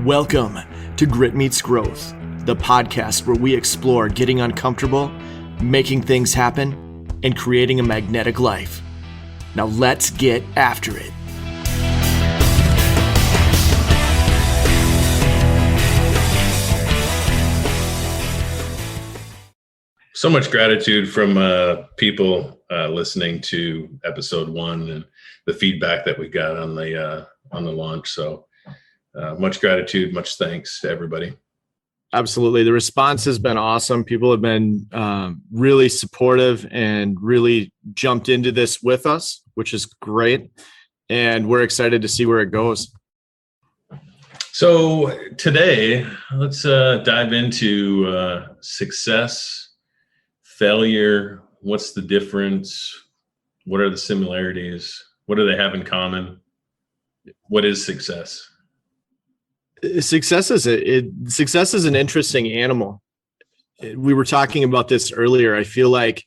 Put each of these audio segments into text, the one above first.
Welcome to Grit Meets Growth, the podcast where we explore getting uncomfortable, making things happen, and creating a magnetic life. Now let's get after it. So much gratitude from people listening to episode 1 and the feedback that we got on the launch. So much gratitude, much thanks to everybody. Absolutely. The response has been awesome. People have been really supportive and really jumped into this with us, which is great. And we're excited to see where it goes. So today, let's dive into success, failure. What's the difference? What are the similarities? What do they have in common? What is success? Success is an interesting animal. We were talking about this earlier. I feel like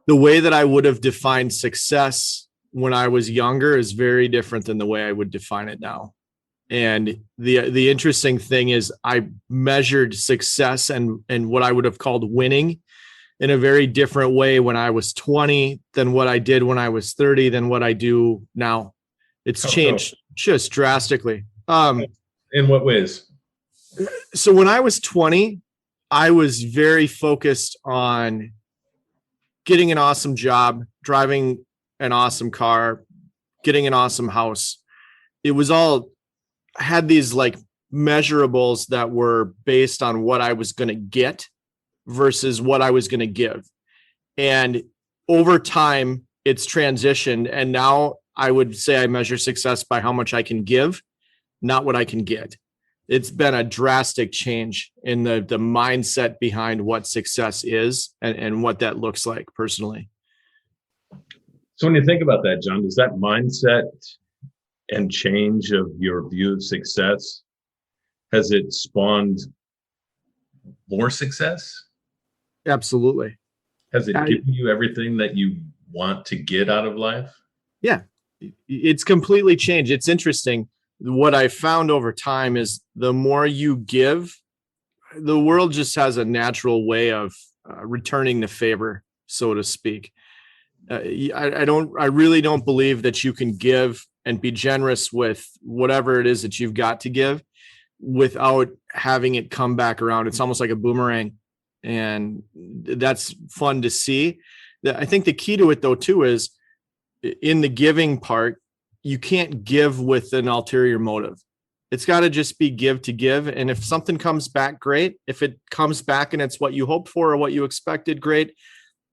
the way that I would have defined success when I was younger is very different than the way I would define it now. And the interesting thing is I measured success and what I would have called winning in a very different way when I was 20 than what I did when I was 30 than what I do now. It's changed just drastically. In what ways? So when I was 20, I was very focused on getting an awesome job, driving an awesome car, getting an awesome house. It was all, I had these like measurables that were based on what I was going to get versus what I was going to give. And over time, it's transitioned. And now I would say I measure success by how much I can give, not what I can get. It's been a drastic change in the mindset behind what success is and what that looks like personally. So when you think about that, John, does that mindset and change of your view of success, has it spawned more success? Absolutely. Has it given you everything that you want to get out of life? Yeah, it's completely changed. It's interesting. What I found over time is the more you give, the world just has a natural way of returning the favor, so to speak. I really don't believe that you can give and be generous with whatever it is that you've got to give without having it come back around. It's almost like a boomerang. And that's fun to see. I think the key to it, though, too, is in the giving part, you can't give with an ulterior motive. It's got to just be give to give. And if something comes back, great. If it comes back and it's what you hoped for or what you expected, great.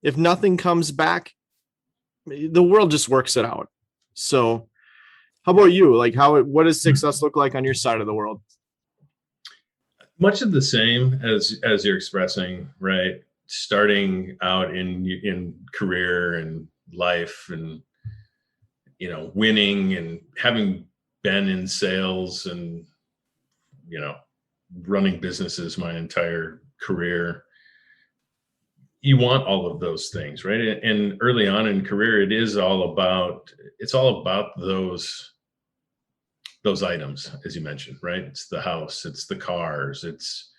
If nothing comes back, the world just works it out. So how about you? Like what does success look like on your side of the world? Much of the same as you're expressing, right? Starting out in career and life and, winning and having been in sales and, running businesses my entire career. You want all of those things, right? And early on in career, it's all about those items, as you mentioned, right? It's the house, it's the cars, it's,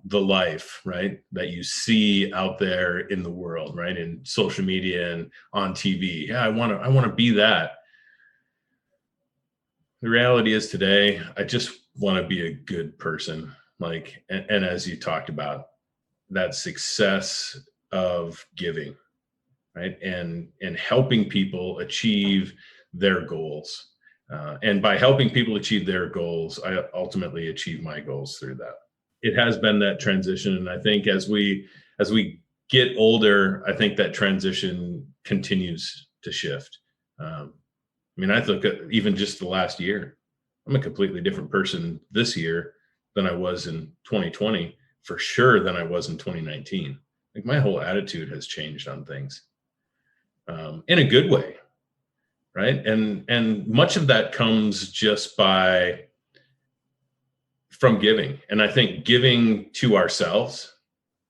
the life, right? That you see out there in the world, right? In social media and on TV. Yeah, I want to be that. The reality is today, I just want to be a good person. And as you talked about, that success of giving, right? And helping people achieve their goals. And by helping people achieve their goals, I ultimately achieve my goals through that. It has been that transition. And I think as we get older, I think that transition continues to shift. I look at even just the last year, I'm a completely different person this year than I was in 2020, for sure than I was in 2019. Like my whole attitude has changed on things in a good way. Right. And much of that comes just from giving. And I think giving to ourselves,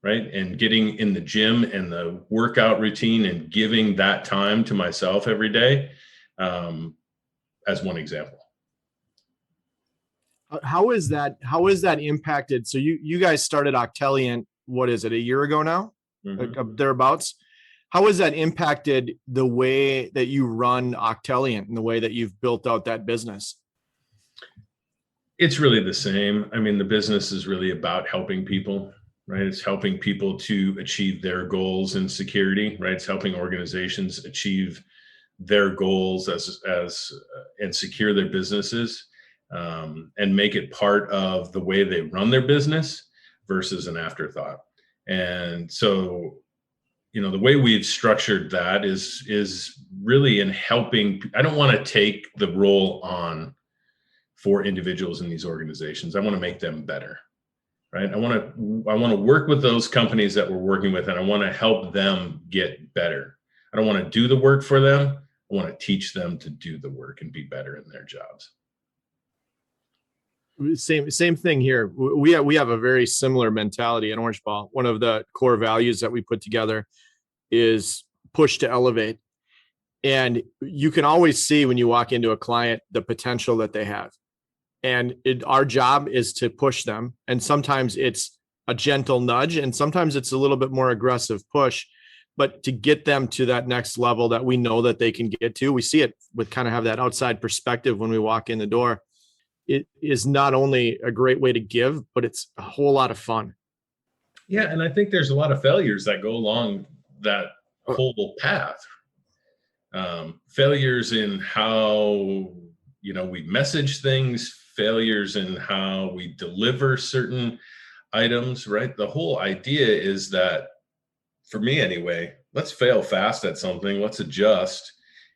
right. And getting in the gym and the workout routine and giving that time to myself every day, as one example. How is that impacted? So you guys started Octelliant, what is it, a year ago now? Like, Mhm. thereabouts. How has that impacted the way that you run Octelliant and the way that you've built out that business? It's really the same. I mean, the business is really about helping people, right? It's helping people to achieve their goals in security, right? It's helping organizations achieve their goals and secure their businesses, and make it part of the way they run their business versus an afterthought. And so, the way we've structured that is really in helping. I don't want to take the role on for individuals in these organizations. I want to make them better, right? I want to work with those companies that we're working with, and I want to help them get better. I don't want to do the work for them. I want to teach them to do the work and be better in their jobs. Same thing here. We have a very similar mentality at Orange Ball. One of the core values that we put together is push to elevate. And you can always see when you walk into a client the potential that they have. And our job is to push them. And sometimes it's a gentle nudge, and sometimes it's a little bit more aggressive push. But to get them to that next level that we know that they can get to, we see it with kind of have that outside perspective when we walk in the door. It is not only a great way to give, but it's a whole lot of fun. Yeah, and I think there's a lot of failures that go along that whole path. Failures in how we message things, failures in how we deliver certain items, right? The whole idea is that, for me anyway, let's fail fast at something, let's adjust,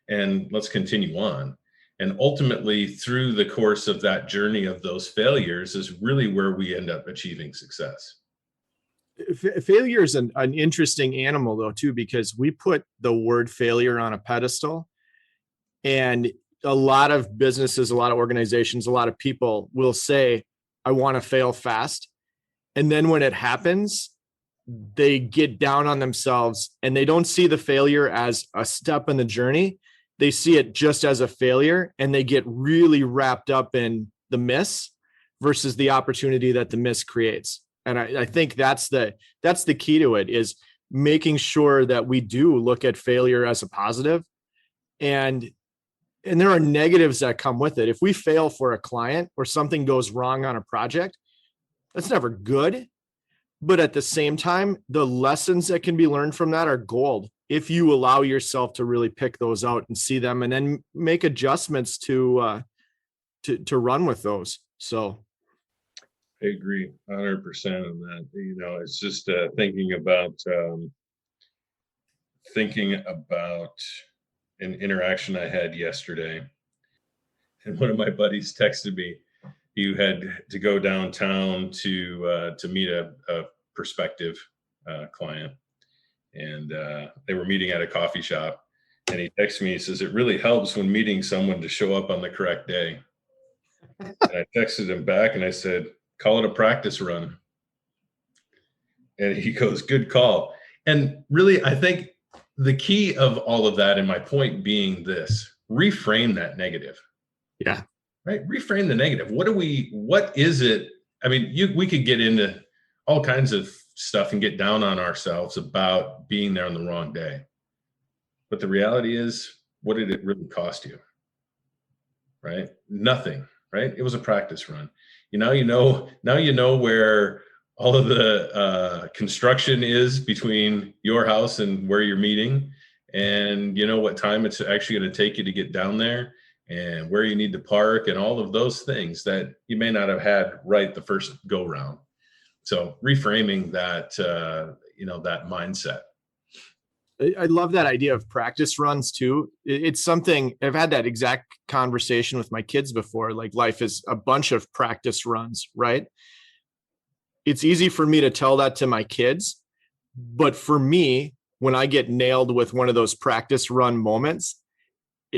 and let's continue on. And ultimately, through the course of that journey of those failures is really where we end up achieving success. Failure is an interesting animal, though, too, because we put the word failure on a pedestal. And a lot of businesses, a lot of organizations, a lot of people will say, I want to fail fast. And then when it happens, they get down on themselves and they don't see the failure as a step in the journey. They see it just as a failure, and they get really wrapped up in the miss versus the opportunity that the miss creates. And I think that's the key to it, is making sure that we do look at failure as a positive. And there are negatives that come with it. If we fail for a client or something goes wrong on a project, that's never good. But at the same time, the lessons that can be learned from that are gold if you allow yourself to really pick those out and see them and then make adjustments to run with those. So I agree 100% on that. It's just thinking about an interaction I had yesterday. And one of my buddies texted me. You had to go downtown to meet a prospective client, and they were meeting at a coffee shop. And he texted me. He says, "It really helps when meeting someone to show up on the correct day." And I texted him back and I said, "Call it a practice run." And he goes, "Good call." And really, I think the key of all of that, and my point being this: reframe that negative. yeah, Right? Reframe the negative. What is it? I mean, we could get into all kinds of stuff and get down on ourselves about being there on the wrong day. But the reality is, what did it really cost you? Right? Nothing, right? It was a practice run. Now you know where all of the construction is between your house and where you're meeting, and you know what time it's actually going to take you to get down there, and where you need to park, and all of those things that you may not have had right the first go round. So reframing that mindset. I love that idea of practice runs too. It's something I've had that exact conversation with my kids before. Like, life is a bunch of practice runs, right? It's easy for me to tell that to my kids, but for me, when I get nailed with one of those practice run moments,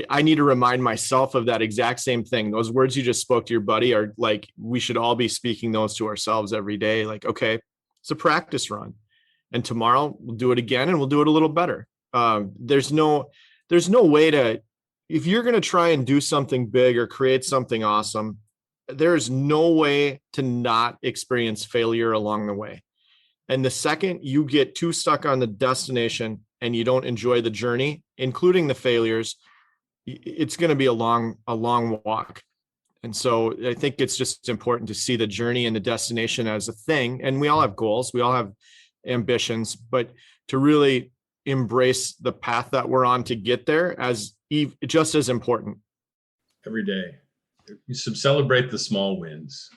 I need to remind myself of that exact same thing. Those words you just spoke to your buddy are like, we should all be speaking those to ourselves every day. Like, okay, it's a practice run, and tomorrow we'll do it again and we'll do it a little better. There's no way to, if you're going to try and do something big or create something awesome, there's no way to not experience failure along the way. And the second you get too stuck on the destination and you don't enjoy the journey, including the failures, it's going to be a long walk. And so I think it's just important to see the journey and the destination as a thing. And we all have goals, we all have ambitions, but to really embrace the path that we're on to get there as just as important. Every day, you celebrate the small wins,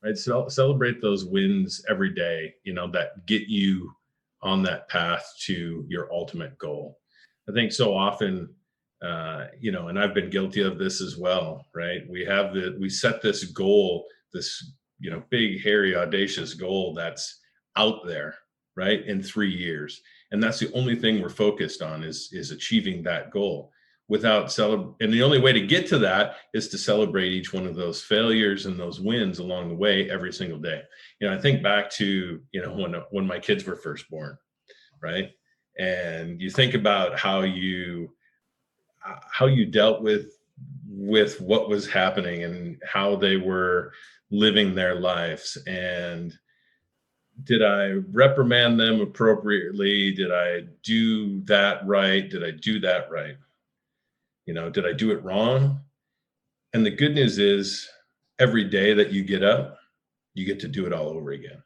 right? So celebrate those wins every day, that get you on that path to your ultimate goal. I think so often, and I've been guilty of this as well, right? We set this goal, this, big, hairy, audacious goal that's out there, right? In 3 years. And that's the only thing we're focused on is achieving that goal and the only way to get to that is to celebrate each one of those failures and those wins along the way every single day. I think back to, when my kids were first born, right? And you think about how you dealt with what was happening and how they were living their lives. And did I reprimand them appropriately? Did I do that right? Did I do that right? Did I do it wrong? And the good news is every day that you get up, you get to do it all over again.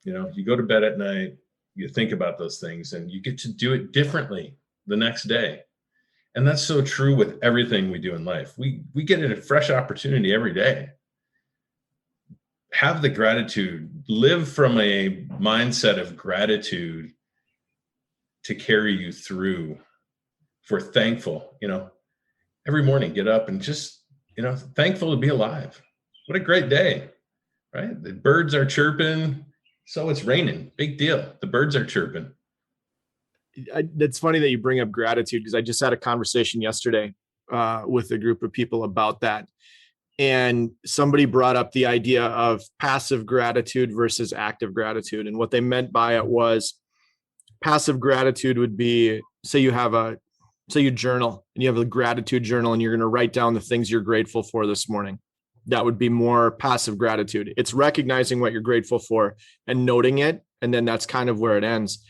You go to bed at night, you think about those things, and you get to do it differently the next day. And that's so true with everything we do in life. We get a fresh opportunity every day. Have the gratitude, live from a mindset of gratitude to carry you through. If we're thankful, every morning get up and just, thankful to be alive. What a great day, right? The birds are chirping. So it's raining. Big deal. The birds are chirping. It's funny that you bring up gratitude because I just had a conversation yesterday with a group of people about that. And somebody brought up the idea of passive gratitude versus active gratitude. And what they meant by it was passive gratitude would be, say you journal and you have a gratitude journal and you're going to write down the things you're grateful for this morning. That would be more passive gratitude. It's recognizing what you're grateful for and noting it. And then that's kind of where it ends.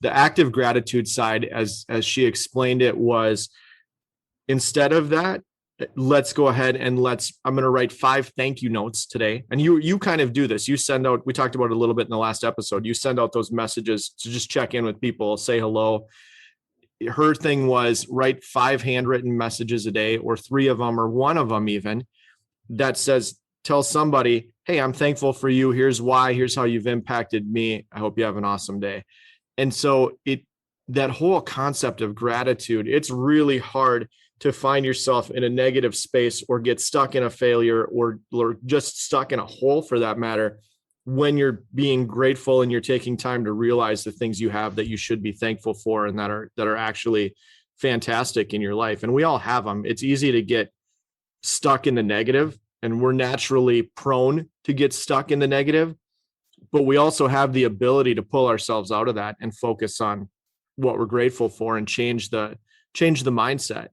The active gratitude side, as she explained it, was instead of that, let's go ahead and I'm going to write 5 thank you notes today. And you kind of do this. You send out, we talked about it a little bit in the last episode. You send out those messages to just check in with people, say hello. Her thing was write 5 handwritten messages a day, or 3 of them, or 1 of them even, that says, tell somebody, hey, I'm thankful for you. Here's why. Here's how you've impacted me. I hope you have an awesome day. And so that whole concept of gratitude, it's really hard to find yourself in a negative space or get stuck in a failure or just stuck in a hole for that matter, when you're being grateful and you're taking time to realize the things you have that you should be thankful for and that are actually fantastic in your life. And we all have them. It's easy to get stuck in the negative, and we're naturally prone to get stuck in the negative, but we also have the ability to pull ourselves out of that and focus on what we're grateful for and change the mindset.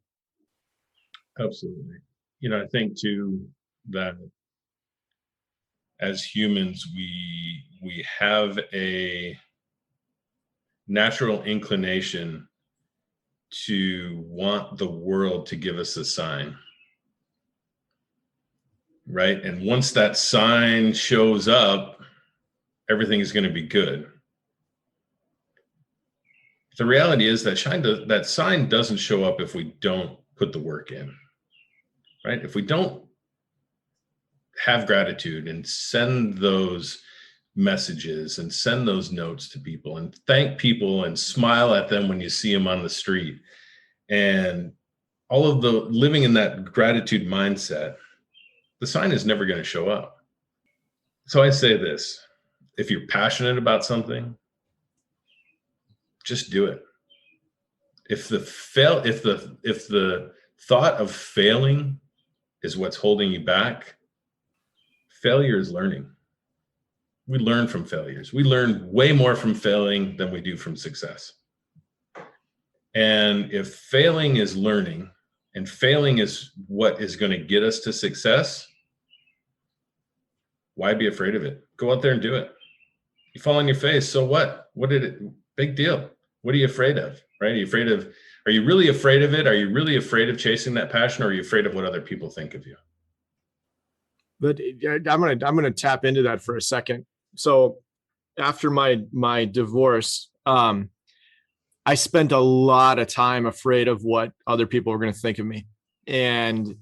Absolutely. I think too that as humans, we have a natural inclination to want the world to give us a sign, right? And once that sign shows up, everything is going to be good. The reality is that sign doesn't show up if we don't put the work in, right? If we don't have gratitude and send those messages and send those notes to people and thank people and smile at them when you see them on the street, and all of the living in that gratitude mindset, the sign is never going to show up. So I say this, if you're passionate about something, just do it. If the thought of failing is what's holding you back, failure is learning. We learn from failures. We learn way more from failing than we do from success. And if failing is learning and failing is what is going to get us to success, Why be afraid of it? Go out there and do it. You fall on your face, so what? What did it? Big deal. What are you afraid of? Right? Are you afraid of? Are you really afraid of it? Are you really afraid of chasing that passion, or are you afraid of what other people think of you? But I'm gonna tap into that for a second. So after my divorce, I spent a lot of time afraid of what other people were going to think of me, and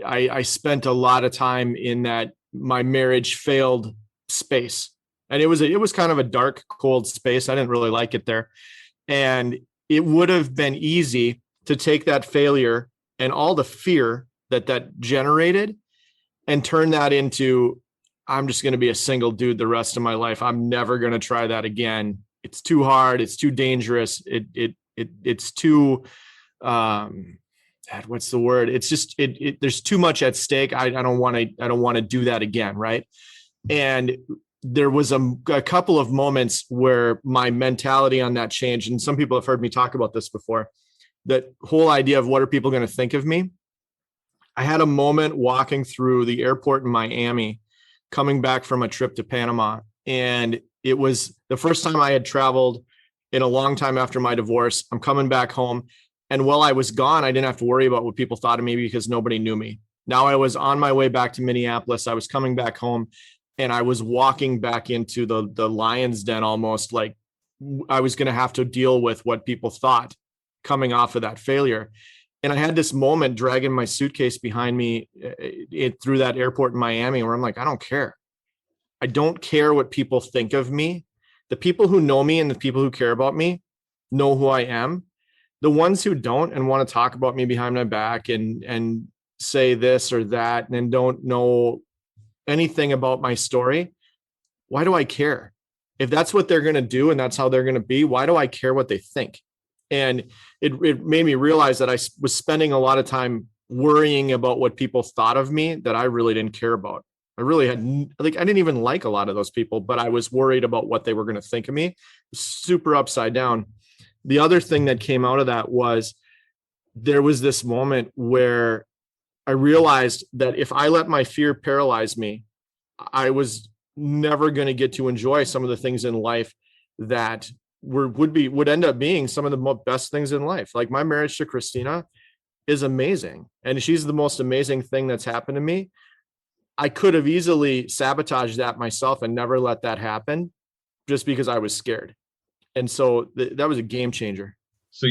I spent a lot of time in that my marriage failed space, and it was kind of a dark, cold space. I didn't really like it there, and it would have been easy to take that failure and all the fear that generated and turn that into, I'm just going to be a single dude the rest of my life. I'm never going to try that again. It's too hard. It's too dangerous. It's too, what's the word? It's just, there's too much at stake. I don't want to do that again. Right. And there was a couple of moments where my mentality on that changed. And some people have heard me talk about this before, that whole idea of what are people going to think of me. I had a moment walking through the airport in Miami, coming back from a trip to Panama. And it was the first time I had traveled in a long time after my divorce. I'm coming back home. And while I was gone, I didn't have to worry about what people thought of me because nobody knew me. Now I was on my way back to Minneapolis. I was coming back home and I was walking back into the lion's den, almost like I was going to have to deal with what people thought coming off of that failure. And I had this moment dragging my suitcase behind me through that airport in Miami where I'm like, I don't care. I don't care what people think of me. The people who know me and the people who care about me know who I am. The ones who don't and want to talk about me behind my back and say this or that and don't know anything about my story, why do I care? If that's what they're going to do and that's how they're going to be, why do I care what they think? And it made me realize that I was spending a lot of time worrying about what people thought of me that I really didn't care about. I really had, like, I didn't even like a lot of those people, but I was worried about what they were going to think of me. Super upside down. The other thing that came out of that was there was this moment where I realized that if I let my fear paralyze me, I was never going to get to enjoy some of the things in life that would end up being some of the best things in life. Like my marriage to Christina is amazing, and she's the most amazing thing that's happened to me. I could have easily sabotaged that myself and never let that happen just because I was scared. And so that was a game changer. So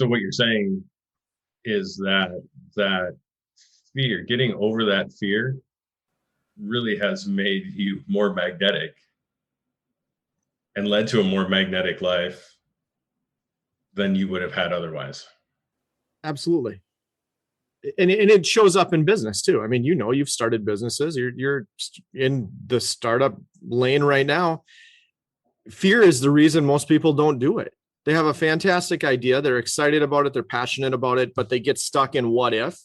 what you're saying is that fear, getting over that fear, really has made you more magnetic and led to a more magnetic life than you would have had otherwise. Absolutely. And it shows up in business too. I mean, you've started businesses. You're in the startup lane right now. Fear is the reason most people don't do it. They have a fantastic idea. They're excited about it. They're passionate about it, but they get stuck in what if.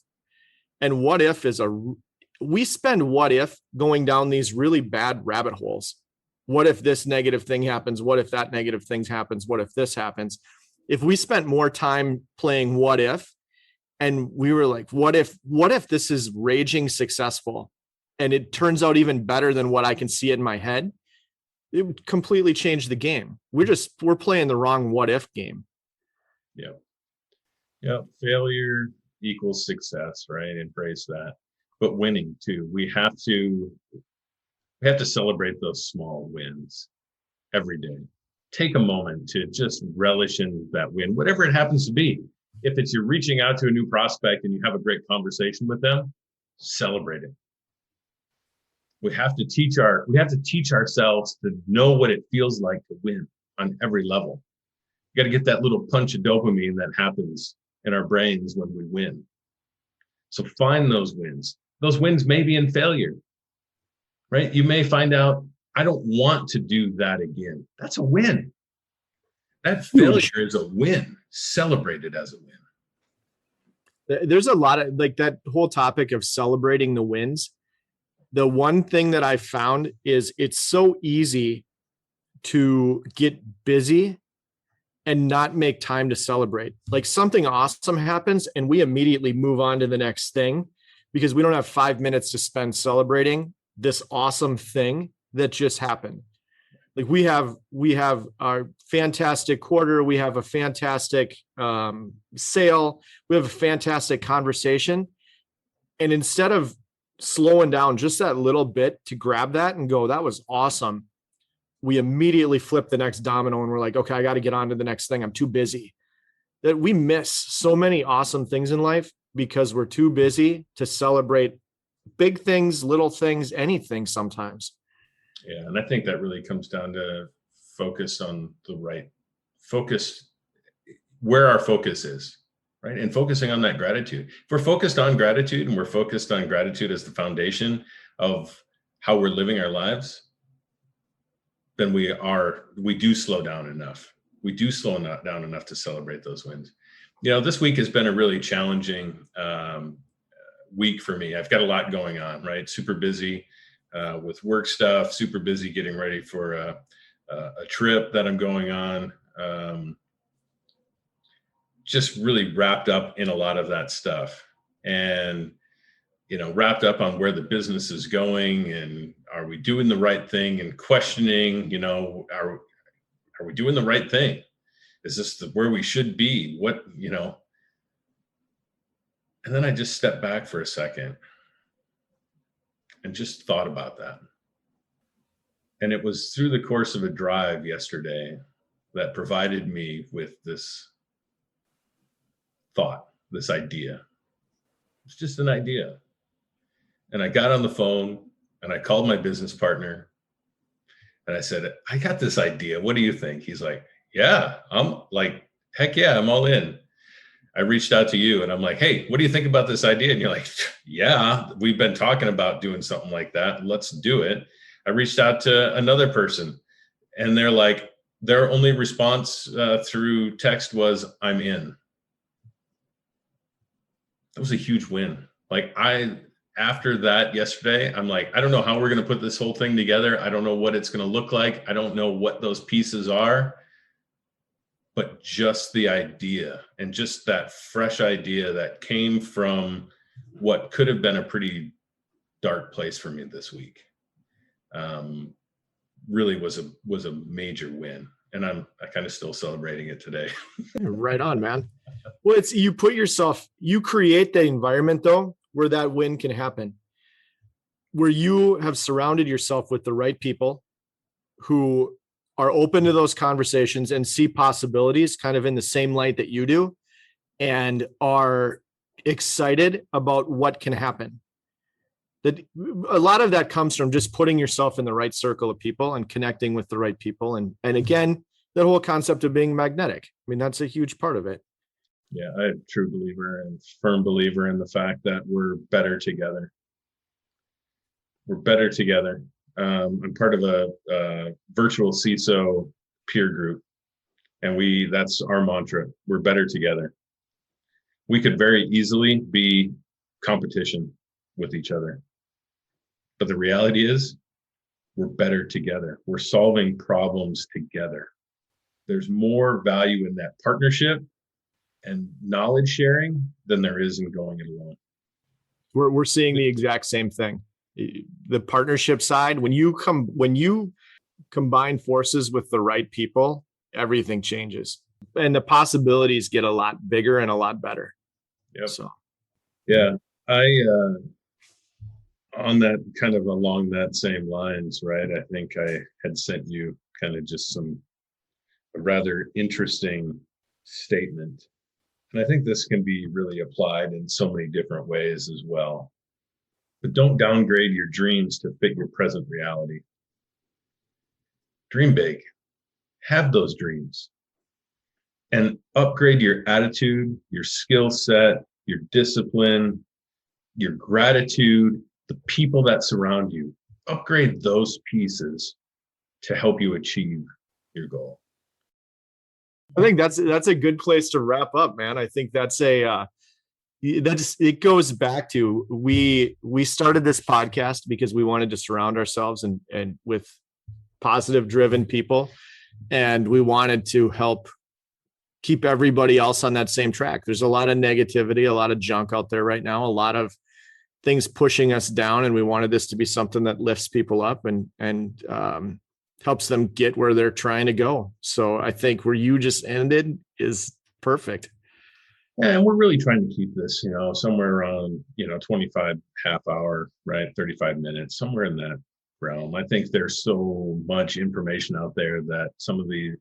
And what if we spend what if going down these really bad rabbit holes. What if this negative thing happens? What if that negative thing happens? What if this happens? If we spent more time playing what if, and we were like, what if this is raging successful and it turns out even better than what I can see in my head, it would completely change the game. We're playing the wrong what if game. Yeah. Failure equals success, right? Embrace that. But winning too. We have to celebrate those small wins every day. Take a moment to just relish in that win, whatever it happens to be. If it's you're reaching out to a new prospect and you have a great conversation with them, celebrate it. We have to teach ourselves to know what it feels like to win on every level. You got to get that little punch of dopamine that happens in our brains when we win. So find those wins. Those wins may be in failure, right? You may find out, I don't want to do that again. That's a win. That failure is a win. Celebrate it as a win. There's a lot of like that whole topic of celebrating the wins. The one thing that I found is it's so easy to get busy and not make time to celebrate. Like something awesome happens and we immediately move on to the next thing because we don't have 5 minutes to spend celebrating this awesome thing that just happened. Like we have our fantastic quarter, we have a fantastic sale, we have a fantastic conversation. And instead of slowing down just that little bit to grab that and go, that was awesome, we immediately flip the next domino and we're like, okay, I got to get on to the next thing. I'm too busy. That we miss so many awesome things in life because we're too busy to celebrate big things, little things, anything sometimes. Yeah. And I think that really comes down to focus on the right focus, where our focus is, right? And focusing on that gratitude. If we're focused on gratitude and we're focused on gratitude as the foundation of how we're living our lives, then we do slow down enough. We do slow down enough to celebrate those wins. This week has been a really challenging week for me. I've got a lot going on, right? Super busy with work stuff, super busy getting ready for a trip that I'm going on. Just really wrapped up in a lot of that stuff, and wrapped up on where the business is going, and are we doing the right thing, and questioning, are we doing the right thing? Is this where we should be? And then I just stepped back for a second and just thought about that. And it was through the course of a drive yesterday that provided me with this thought, this idea. It's just an idea. And I got on the phone and I called my business partner and I said, I got this idea. What do you think? He's like, yeah, I'm like, heck yeah, I'm all in. I reached out to you and I'm like, hey, what do you think about this idea? And you're like, yeah, we've been talking about doing something like that. Let's do it. I reached out to another person and they're like, their only response through text was, I'm in. That was a huge win. Like after that yesterday, I'm like, I don't know how we're going to put this whole thing together. I don't know what it's going to look like. I don't know what those pieces are. But just the idea and just that fresh idea that came from what could have been a pretty dark place for me this week really was a major win. And I kind of still celebrating it today. Right on, man. Well, you create the environment though, where that win can happen, where you have surrounded yourself with the right people who are open to those conversations and see possibilities kind of in the same light that you do and are excited about what can happen. That a lot of that comes from just putting yourself in the right circle of people and connecting with the right people. And again, that whole concept of being magnetic. I mean, that's a huge part of it. Yeah, I'm a true believer and firm believer in the fact that we're better together. We're better together. I'm part of a virtual CISO peer group, and that's our mantra. We're better together. We could very easily be competition with each other. But the reality is we're better together. We're solving problems together. There's more value in that partnership and knowledge sharing than there is in going it alone. We're seeing the exact same thing. The partnership side, when you combine forces with the right people, everything changes and the possibilities get a lot bigger and a lot better. Yep. So, yeah, I, on that kind of along that same lines, right? I think I had sent you kind of just a rather interesting statement. And I think this can be really applied in so many different ways as well. But don't downgrade your dreams to fit your present reality. Dream big. Have those dreams. And upgrade your attitude, your skill set, your discipline, your gratitude, the people that surround you. Upgrade those pieces to help you achieve your goal. I think that's a good place to wrap up, man. I think it goes back to we started this podcast because we wanted to surround ourselves and with positive driven people, and we wanted to help keep everybody else on that same track. There's a lot of negativity, a lot of junk out there right now, a lot of things pushing us down, and we wanted this to be something that lifts people up and helps them get where they're trying to go. So I think where you just ended is perfect. Yeah, and we're really trying to keep this, somewhere around, 25 half hour, right? 35 minutes, somewhere in that realm. I think there's so much information out there that some of the,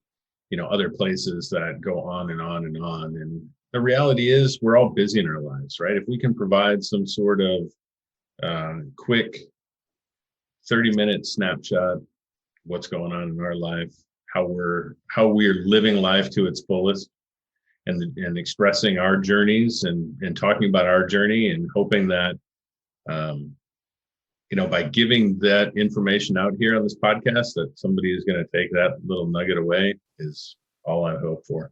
other places that go on and on and on. And the reality is we're all busy in our lives, right? If we can provide some sort of quick 30-minute snapshot, what's going on in our life, how we're living life to its fullest, and expressing our journeys and talking about our journey, and hoping that by giving that information out here on this podcast, that somebody is going to take that little nugget away, is all I hope for.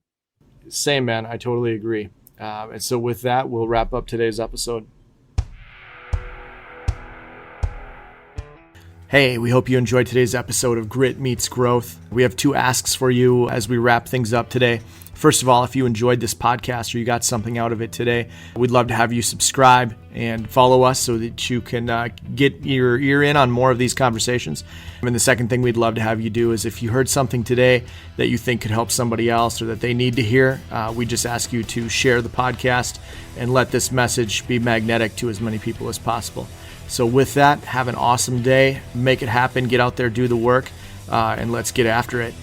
Same, man. I totally agree. And so with that, we'll wrap up today's episode. Hey, we hope you enjoyed today's episode of Grit Meets Growth. We have 2 asks for you as we wrap things up today. First of all, if you enjoyed this podcast or you got something out of it today, we'd love to have you subscribe and follow us so that you can get your ear in on more of these conversations. And the second thing we'd love to have you do is, if you heard something today that you think could help somebody else or that they need to hear, we just ask you to share the podcast and let this message be magnetic to as many people as possible. So with that, have an awesome day. Make it happen. Get out there, do the work, and let's get after it.